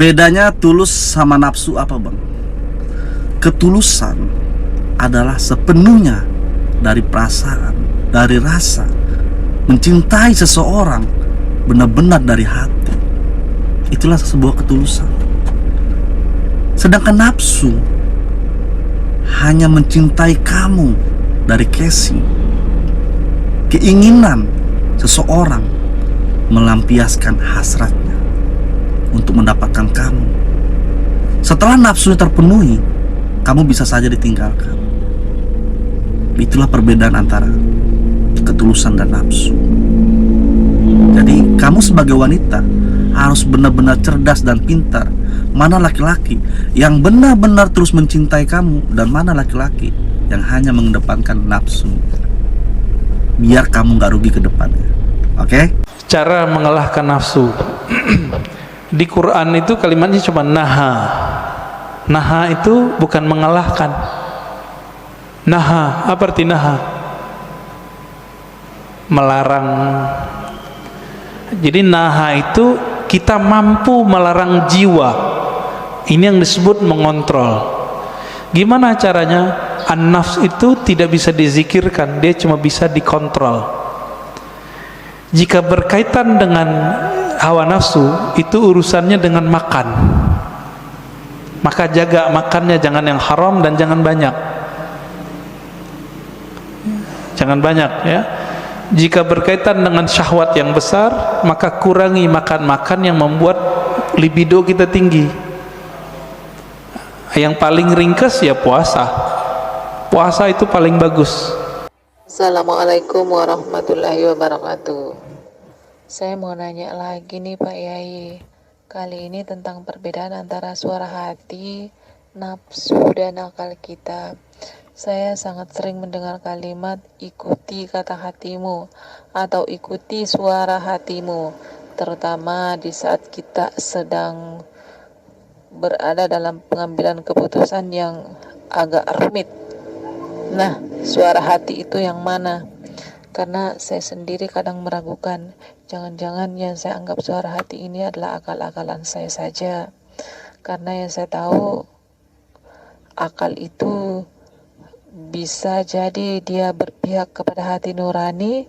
Bedanya tulus sama nafsu apa, Bang? Ketulusan adalah sepenuhnya dari perasaan, dari rasa, mencintai seseorang benar-benar dari hati. Itulah sebuah ketulusan. Sedangkan nafsu hanya mencintai kamu dari casing, keinginan seseorang melampiaskan hasratnya untuk mendapatkan kamu. Setelah nafsunya terpenuhi, kamu bisa saja ditinggalkan. Itulah perbedaan antara ketulusan dan nafsu. Jadi kamu sebagai wanita harus benar-benar cerdas dan pintar. Mana laki-laki yang benar-benar terus mencintai kamu, dan mana laki-laki yang hanya mengedepankan nafsu, biar kamu gak rugi ke depannya. Oke? Cara mengalahkan nafsu. Di Quran itu kalimatnya cuma naha. Naha itu bukan mengalahkan. Naha, apa arti naha? Melarang. Jadi naha itu kita mampu melarang jiwa. Ini yang disebut mengontrol. Gimana caranya? An-nafs itu tidak bisa dizikirkan, dia cuma bisa dikontrol. Jika berkaitan dengan hawa nafsu, itu urusannya dengan makan. Maka jaga makannya, jangan yang haram dan jangan banyak. Jangan banyak ya. Jika berkaitan dengan syahwat yang besar, maka kurangi makan-makan yang membuat libido kita tinggi. Yang paling ringkas ya puasa. Puasa itu paling bagus. Assalamualaikum warahmatullahi wabarakatuh. Saya mau nanya lagi nih Pak Yai. Kali ini tentang perbedaan antara suara hati, nafsu, dan akal kita. Saya sangat sering mendengar kalimat ikuti kata hatimu atau ikuti suara hatimu, terutama di saat kita sedang berada dalam pengambilan keputusan yang agak rumit. Nah, suara hati itu yang mana? Karena saya sendiri kadang meragukan, jangan-jangan yang saya anggap suara hati ini adalah akal-akalan saya saja. Karena yang saya tahu, akal itu bisa jadi dia berpihak kepada hati nurani,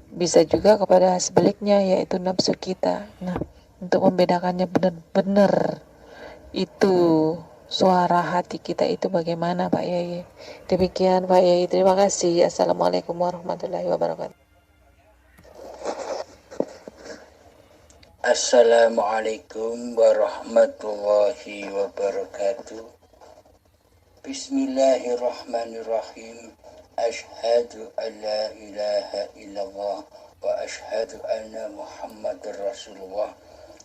bisa juga kepada sebaliknya, yaitu nafsu kita. Nah, untuk membedakannya benar-benar itu suara hati kita itu bagaimana Pak Yai? Demikian Pak Yai, terima kasih. Assalamualaikum warahmatullahi wabarakatuh. Assalamualaikum warahmatullahi wabarakatuh. Bismillahirrahmanirrahim. Ashhadu an la ilaha illallah wa ashhadu anna Muhammadar Rasulullah.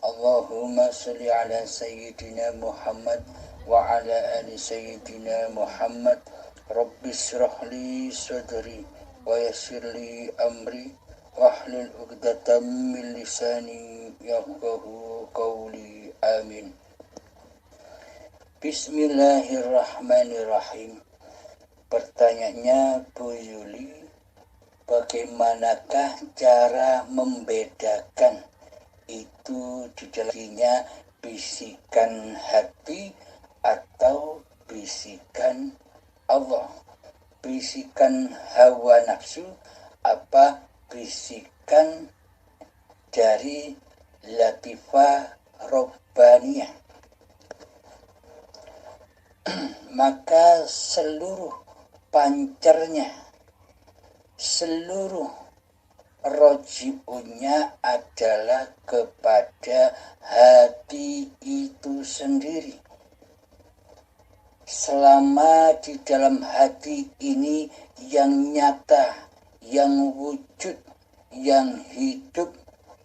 Allahumma salli ala sayyidina Muhammad wa ala ali sayyidina Muhammad. Rabbis shrahli sadri wa yassirli amri wahlul 'uqdatam min lisani yafqahu qawli. Amin. Bismillahirrahmanirrahim. Pertanyaannya Bu Yuli, bagaimanakah cara membedakan itu di dalamnya bisikan hati atau bisikan Allah, bisikan hawa nafsu apa bisikan dari latifah robbaniyah? Maka seluruh pancernya, seluruh roji'unya adalah kepada hati itu sendiri. Selama di dalam hati ini yang nyata, yang wujud, yang hidup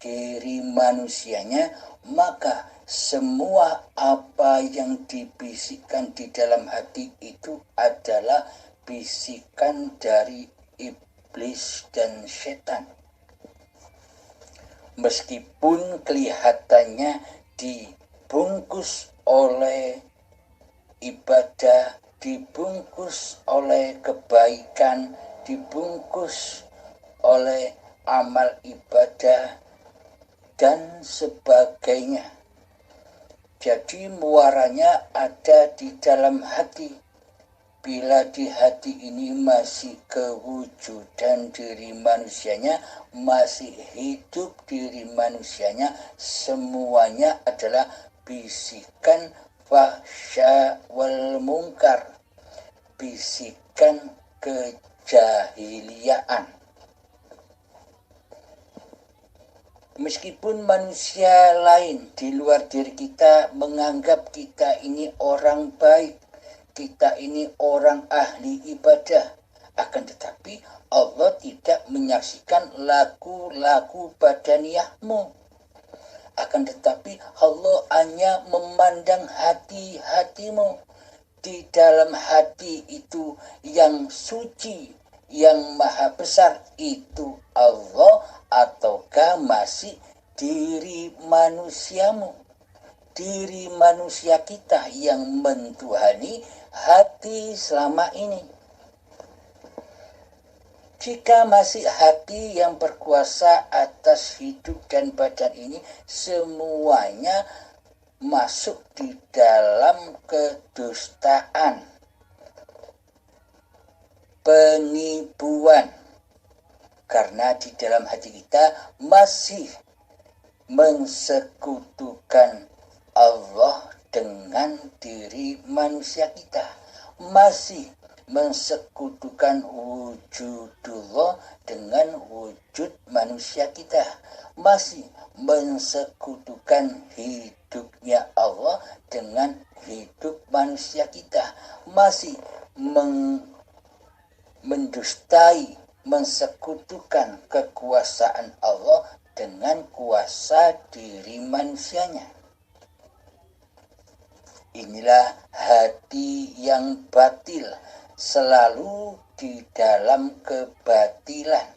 diri manusianya, maka semua apa yang dibisikkan di dalam hati itu adalah bisikan dari iblis dan setan. Meskipun kelihatannya dibungkus oleh ibadah, dibungkus oleh kebaikan, dibungkus oleh amal ibadah dan sebagainya, Jadi muaranya ada di dalam hati. Bila di hati ini masih kewujudan diri manusianya, masih hidup diri manusianya, semuanya adalah bisikan fahsya wal mungkar, bisikan kejahiliaan. Meskipun manusia lain di luar diri kita menganggap kita ini orang baik, kita ini orang ahli ibadah, akan tetapi Allah tidak menyaksikan laku-laku badaniyahmu. Akan tetapi Allah hanya memandang hati-hatimu. Di dalam hati itu yang suci, yang maha besar, itu Allah ataukah masih diri manusiamu? Diri manusia kita yang mentuhani hati selama ini. Jika masih hati yang berkuasa atas hidup dan badan ini, semuanya masuk di dalam kedustaan, penipuan. Karena di dalam hati kita masih mensekutukan Allah dengan diri manusia kita, masih mensekutukan wujudullah dengan wujud manusia kita, masih mensekutukan hidupnya Allah dengan hidup manusia kita, masih mendustai, mensekutukan kekuasaan Allah dengan kuasa diri manusianya. Inilah hati yang batil, selalu di dalam kebatilan.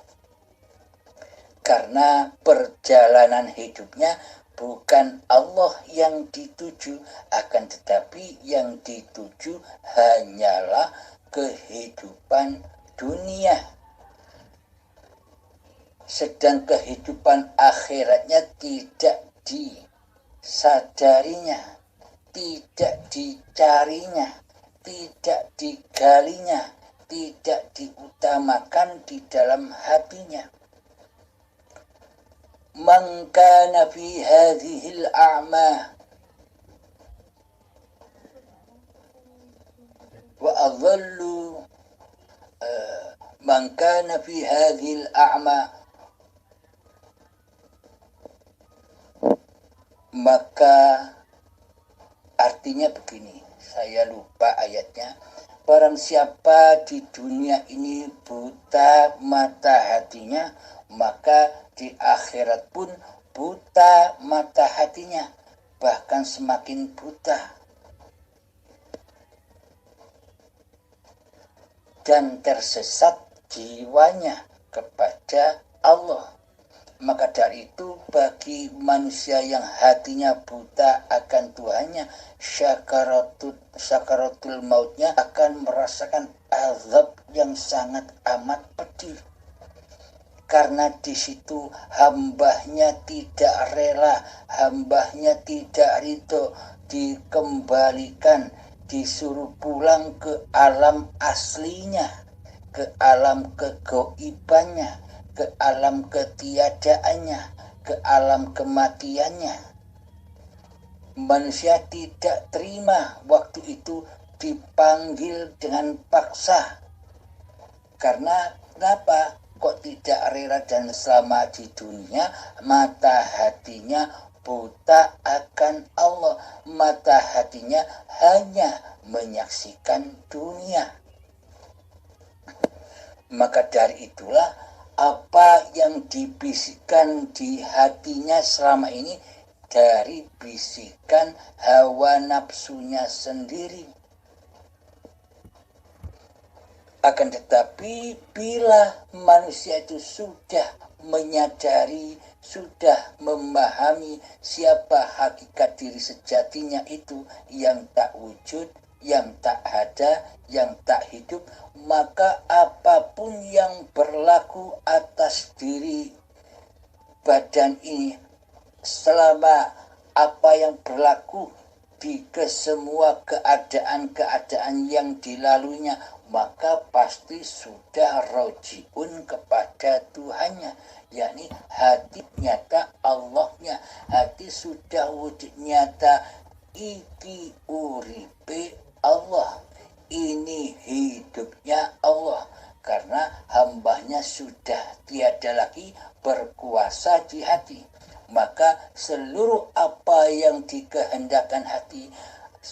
Karena perjalanan hidupnya bukan Allah yang dituju, akan tetapi yang dituju hanyalah kehidupan dunia. Sedang kehidupan akhiratnya tidak disadarinya, tidak dicarinya, tidak digalinya, tidak diutamakan di dalam hatinya. Man kana fi hadhil a'ma wa adhallu man kana fi hadhil a'ma, maka artinya begini, saya lupa ayatnya. Barang siapa di dunia ini buta mata hatinya, maka di akhirat pun buta mata hatinya, bahkan semakin buta. Dan tersesat jiwanya kepada Allah. Maka dari itu bagi manusia yang hatinya buta akan Tuhannya, syakaratul mautnya akan merasakan azab yang sangat amat pedih. Karena di situ hambanya tidak rela, hambanya tidak ridho, dikembalikan, disuruh pulang ke alam aslinya, ke alam kegoibannya, ke alam ketiadaannya, ke alam kematiannya. Manusia tidak terima waktu itu dipanggil dengan paksa. Karena kenapa? Kok tidak rela dan selama di dunia mata hatinya buta akan Allah, mata hatinya hanya menyaksikan dunia. Maka dari itulah apa yang dibisikkan di hatinya selama ini dari bisikan hawa nafsunya sendiri. Akan tetapi bila manusia itu sudah menyadari, sudah memahami siapa hakikat diri sejatinya itu, yang tak wujud, yang tak ada, yang tak hidup, maka apapun yang berlaku atas diri badan ini, selama apa yang berlaku di kesemua keadaan-keadaan yang dilaluinya, maka pasti sudah rojiun kepada Tuhannya, yakni hati nyata Allahnya, hati sudah wujud nyata iki uripe Allah, ini hidupnya Allah, karena hambanya sudah tiada lagi berkuasa di hati. Maka seluruh apa yang dikehendakkan hati,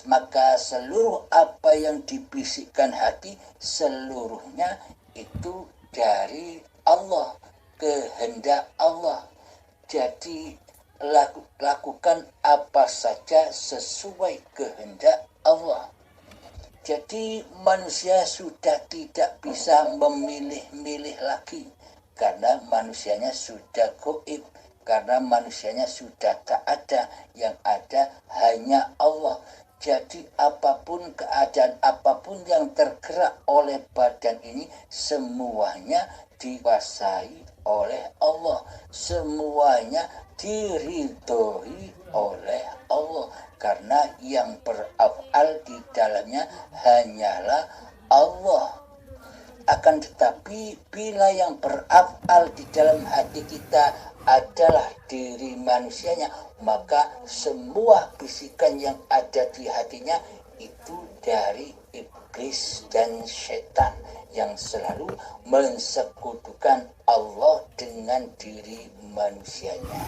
maka seluruh apa yang dibisikkan hati, seluruhnya itu dari Allah, kehendak Allah. Jadi lakukan apa saja sesuai kehendak Allah. Jadi manusia sudah tidak bisa memilih-milih lagi, karena manusianya sudah gaib, karena manusianya sudah tak ada, yang ada hanya Allah. Jadi apapun keadaan, apapun yang tergerak oleh badan ini, semuanya dikuasai oleh Allah, semuanya diridhoi oleh Allah, karena yang beraf'al di dalamnya hanyalah Allah. Akan tetapi bila yang beraf'al di dalam hati kita adalah diri manusianya, maka semua bisikan yang ada di hatinya itu dari iblis dan setan yang selalu mensekutukan Allah dengan diri manusianya.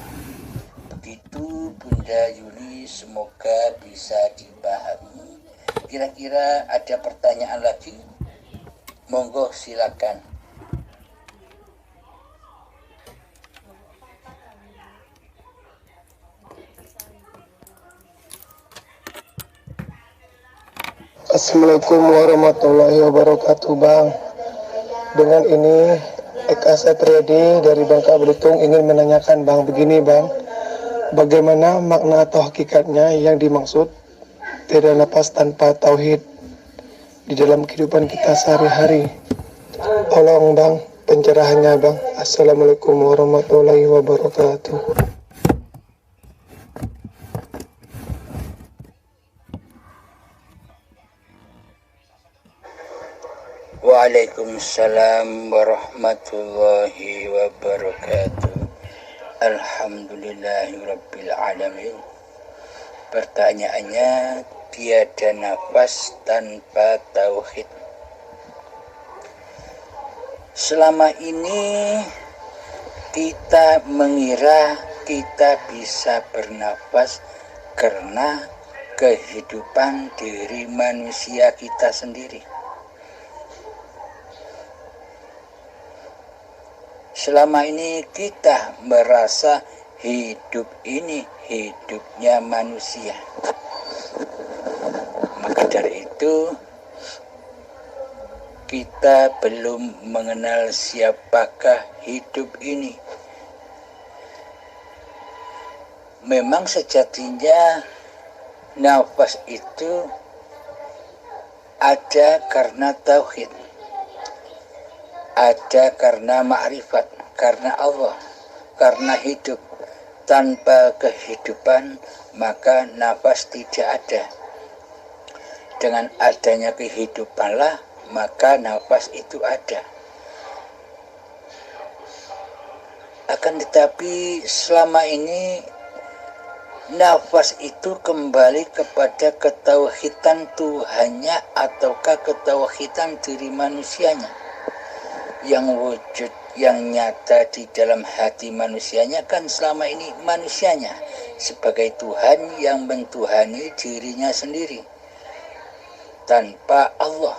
Begitu Bunda Yuli, semoga bisa dipahami. Kira-kira ada pertanyaan lagi? Monggo silakan. Assalamualaikum warahmatullahi wabarakatuh, Bang. Dengan ini Eka Satriadi dari Bangka Belitung ingin menanyakan, Bang, begini, Bang. Bagaimana makna atau hakikatnya yang dimaksud tiada napas tanpa tauhid di dalam kehidupan kita sehari-hari? Tolong, Bang, pencerahannya, Bang. Assalamualaikum warahmatullahi wabarakatuh. Waalaikumsalam warahmatullahi wabarakatuh. Alhamdulillahirabbil alamin. Pertanyaannya, tiada nafas tanpa tauhid. Selama ini kita mengira kita bisa bernafas karena kehidupan diri manusia kita sendiri. Selama ini kita merasa hidup ini hidupnya manusia. Maka dari itu kita belum mengenal siapakah hidup ini. Memang sejatinya nafas itu ada karena tauhid, ada karena ma'rifat, karena Allah, karena hidup. Tanpa kehidupan maka nafas tidak ada. Dengan adanya kehidupanlah maka nafas itu ada. Akan tetapi selama ini nafas itu kembali kepada ketauhidan Tuhannya ataukah ketauhidan diri manusianya. Yang wujud, yang nyata di dalam hati manusianya kan selama ini manusianya sebagai Tuhan yang mentuhani dirinya sendiri tanpa Allah,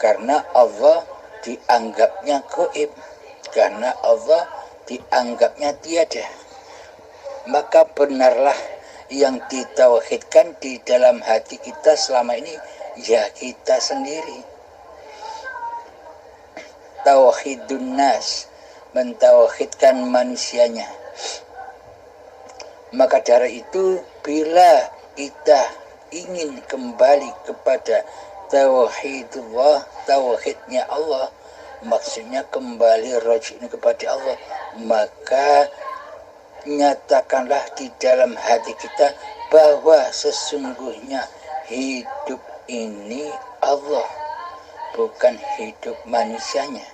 karena Allah dianggapnya gaib, karena Allah dianggapnya tiada. Maka benarlah yang ditauhidkan di dalam hati kita selama ini ya kita sendiri. Tauhidun nas, mentauhidkan manusianya. Maka dari itu bila kita ingin kembali kepada tauhidullah, tauhidnya Allah, maksudnya kembali roji'un kepada Allah, maka nyatakanlah di dalam hati kita bahwa sesungguhnya hidup ini Allah, bukan hidup manusianya.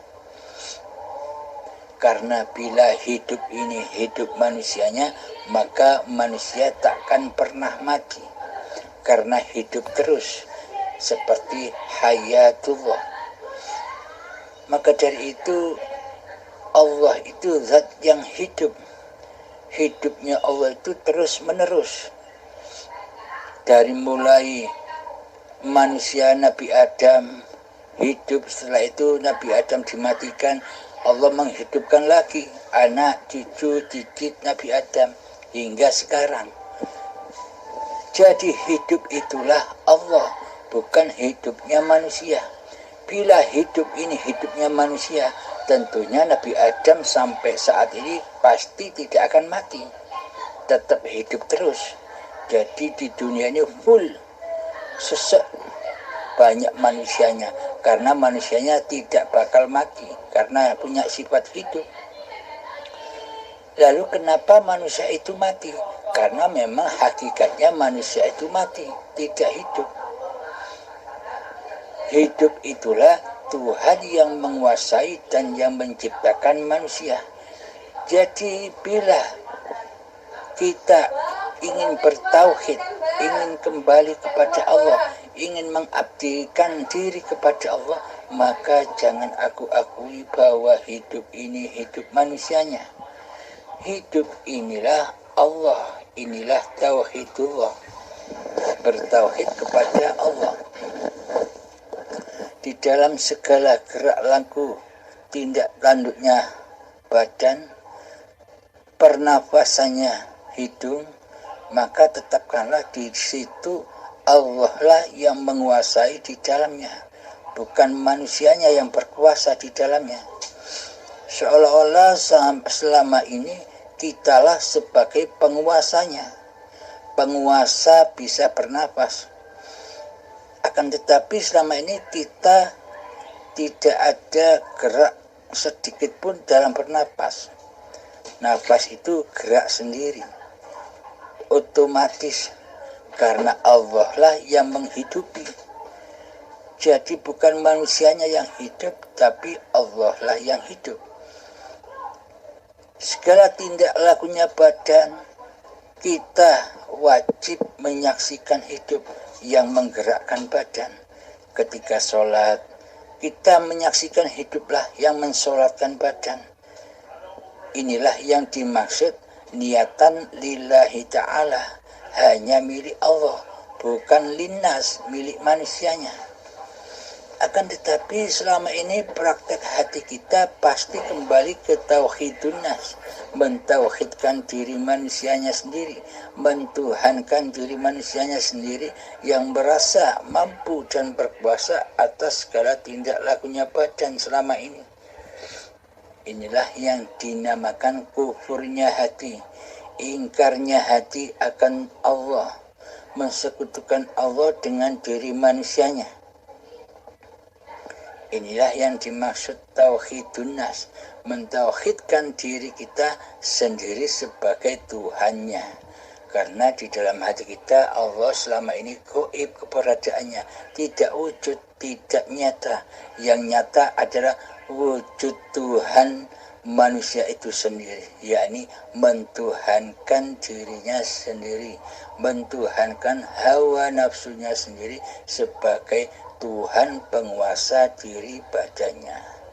Karena bila hidup ini hidup manusianya, maka manusia takkan pernah mati, karena hidup terus seperti hayatullah. Maka dari itu Allah itu zat yang hidup. Hidupnya Allah itu terus menerus. Dari mulai manusia Nabi Adam hidup, setelah itu Nabi Adam dimatikan, Allah menghidupkan lagi anak, cucu, cicit Nabi Adam hingga sekarang. Jadi hidup itulah Allah, bukan hidupnya manusia. Bila hidup ini hidupnya manusia, tentunya Nabi Adam sampai saat ini pasti tidak akan mati, tetap hidup terus. Jadi di dunia ini full sesek banyak manusianya, karena manusianya tidak bakal mati, karena punya sifat hidup. Lalu kenapa manusia itu mati? Karena memang hakikatnya manusia itu mati, tidak hidup. Hidup itulah Tuhan yang menguasai dan yang menciptakan manusia. Jadi bila kita ingin bertauhid, ingin kembali kepada Allah, ingin mengabdikan diri kepada Allah, maka jangan aku akui bahwa hidup ini hidup manusianya. Hidup inilah Allah, inilah tauhidullah, bertauhid kepada Allah. Di dalam segala gerak laku, tindak tanduknya badan, pernafasannya hidung, maka tetapkanlah di situ Allah lah yang menguasai di dalamnya, bukan manusianya yang berkuasa di dalamnya. Seolah-olah selama ini kitalah sebagai penguasanya. Penguasa bisa bernafas, akan tetapi selama ini kita tidak ada gerak sedikit pun dalam bernapas. Nafas itu gerak sendiri, otomatis, karena Allah lah yang menghidupi. Jadi bukan manusianya yang hidup, tapi Allah lah yang hidup. Segala tindak lakunya badan, kita wajib menyaksikan hidup yang menggerakkan badan. Ketika sholat, kita menyaksikan hiduplah yang mensolatkan badan. Inilah yang dimaksud niatan lillahi ta'ala, hanya milik Allah, bukan linnas, milik manusianya. Akan tetapi selama ini praktek hati kita pasti kembali ke tauhidun nas, mentauhidkan diri manusianya sendiri, mentuhankan diri manusianya sendiri yang merasa mampu dan berkuasa atas segala tindak lakunya badan selama ini. Inilah yang dinamakan kufurnya hati, ingkarnya hati akan Allah, mensekutukan Allah dengan diri manusianya. Inilah yang dimaksud tauhidun nas, mentauhidkan diri kita sendiri sebagai Tuhannya. Karena di dalam hati kita Allah selama ini gaib keberadaannya, tidak wujud, tidak nyata. Yang nyata adalah wujud Tuhan manusia itu sendiri, yakni mentuhankan dirinya sendiri, mentuhankan hawa nafsunya sendiri sebagai Tuhan penguasa diri badannya.